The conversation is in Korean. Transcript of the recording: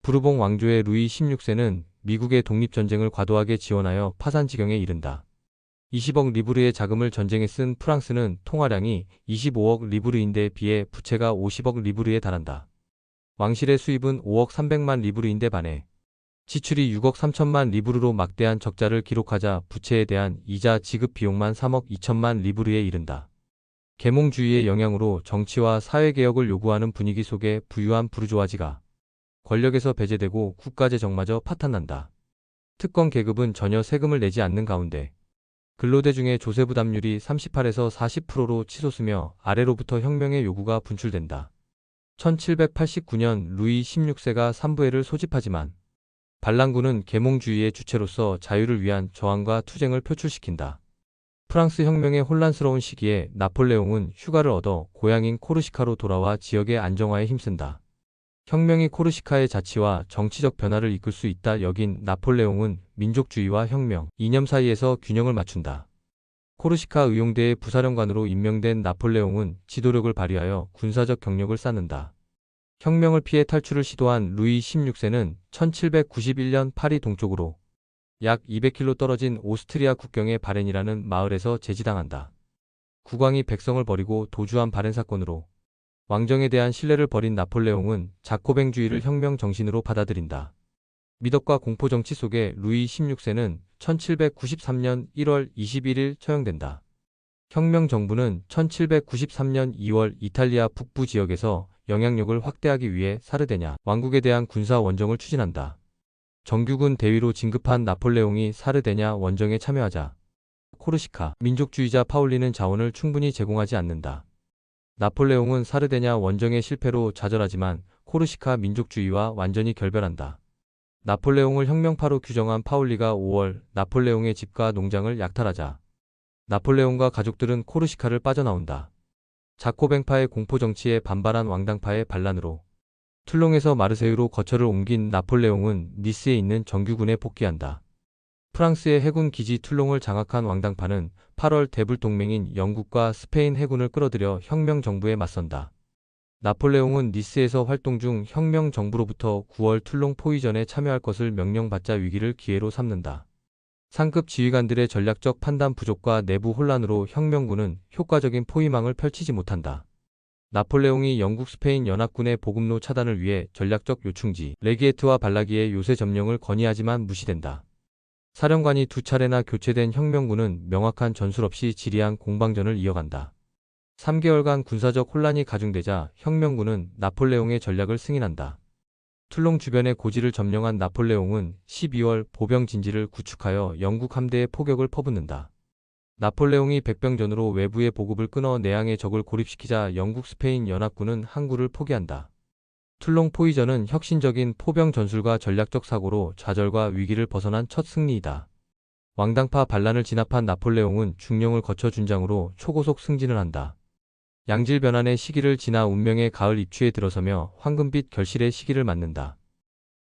부르봉 왕조의 루이 16세는 미국의 독립전쟁을 과도하게 지원하여 파산 지경에 이른다. 20억 리브르의 자금을 전쟁에 쓴 프랑스는 통화량이 25억 리브르인데 비해 부채가 50억 리브르에 달한다. 왕실의 수입은 5억 300만 리브르인데 반해 지출이 6억 3천만 리브르로 막대한 적자를 기록하자 부채에 대한 이자 지급 비용만 3억 2천만 리브르에 이른다. 계몽주의의 영향으로 정치와 사회개혁을 요구하는 분위기 속에 부유한 부르주아지가 권력에서 배제되고 국가재정마저 파탄난다. 특권 계급은 전혀 세금을 내지 않는 가운데 근로대 중에 조세 부담률이 38에서 40%로 치솟으며 아래로부터 혁명의 요구가 분출된다. 1789년 루이 16세가 삼부회를 소집하지만 반란군은 계몽주의의 주체로서 자유를 위한 저항과 투쟁을 표출시킨다. 프랑스 혁명의 혼란스러운 시기에 나폴레옹은 휴가를 얻어 고향인 코르시카로 돌아와 지역의 안정화에 힘쓴다. 혁명이 코르시카의 자치와 정치적 변화를 이끌 수 있다 여긴 나폴레옹은 민족주의와 혁명, 이념 사이에서 균형을 맞춘다. 코르시카 의용대의 부사령관으로 임명된 나폴레옹은 지도력을 발휘하여 군사적 경력을 쌓는다. 혁명을 피해 탈출을 시도한 루이 16세는 1791년 파리 동쪽으로 약 200km 떨어진 오스트리아 국경의 바렌이라는 마을에서 제지당한다. 국왕이 백성을 버리고 도주한 바렌 사건으로 왕정에 대한 신뢰를 버린 나폴레옹은 자코뱅주의를 혁명 정신으로 받아들인다. 미덕과 공포 정치 속에 루이 16세는 1793년 1월 21일 처형된다. 혁명 정부는 1793년 2월 이탈리아 북부 지역에서 영향력을 확대하기 위해 사르데냐 왕국에 대한 군사 원정을 추진한다. 정규군 대위로 진급한 나폴레옹이 사르데냐 원정에 참여하자 코르시카 민족주의자 파울리는 자원을 충분히 제공하지 않는다. 나폴레옹은 사르데냐 원정의 실패로 좌절하지만 코르시카 민족주의와 완전히 결별한다. 나폴레옹을 혁명파로 규정한 파울리가 5월 나폴레옹의 집과 농장을 약탈하자 나폴레옹과 가족들은 코르시카를 빠져나온다. 자코뱅파의 공포정치에 반발한 왕당파의 반란으로 툴롱에서 마르세유로 거처를 옮긴 나폴레옹은 니스에 있는 정규군에 복귀한다. 프랑스의 해군 기지 툴롱을 장악한 왕당파는 8월 대불 동맹인 영국과 스페인 해군을 끌어들여 혁명 정부에 맞선다. 나폴레옹은 니스에서 활동 중 혁명 정부로부터 9월 툴롱 포위전에 참여할 것을 명령받자 위기를 기회로 삼는다. 상급 지휘관들의 전략적 판단 부족과 내부 혼란으로 혁명군은 효과적인 포위망을 펼치지 못한다. 나폴레옹이 영국 스페인 연합군의 보급로 차단을 위해 전략적 요충지 레기에트와 발라기의 요새 점령을 건의하지만 무시된다. 사령관이 두 차례나 교체된 혁명군은 명확한 전술 없이 지리한 공방전을 이어간다. 3개월간 군사적 혼란이 가중되자 혁명군은 나폴레옹의 전략을 승인한다. 툴롱 주변의 고지를 점령한 나폴레옹은 12월 보병 진지를 구축하여 영국 함대에 포격을 퍼붓는다. 나폴레옹이 백병전으로 외부의 보급을 끊어 내항의 적을 고립시키자 영국 스페인 연합군은 항구를 포기한다. 툴롱 포위전은 혁신적인 포병 전술과 전략적 사고로 좌절과 위기를 벗어난 첫 승리이다. 왕당파 반란을 진압한 나폴레옹은 중령을 거쳐 준장으로 초고속 승진을 한다. 양질 변환의 시기를 지나 운명의 가을 입추에 들어서며 황금빛 결실의 시기를 맞는다.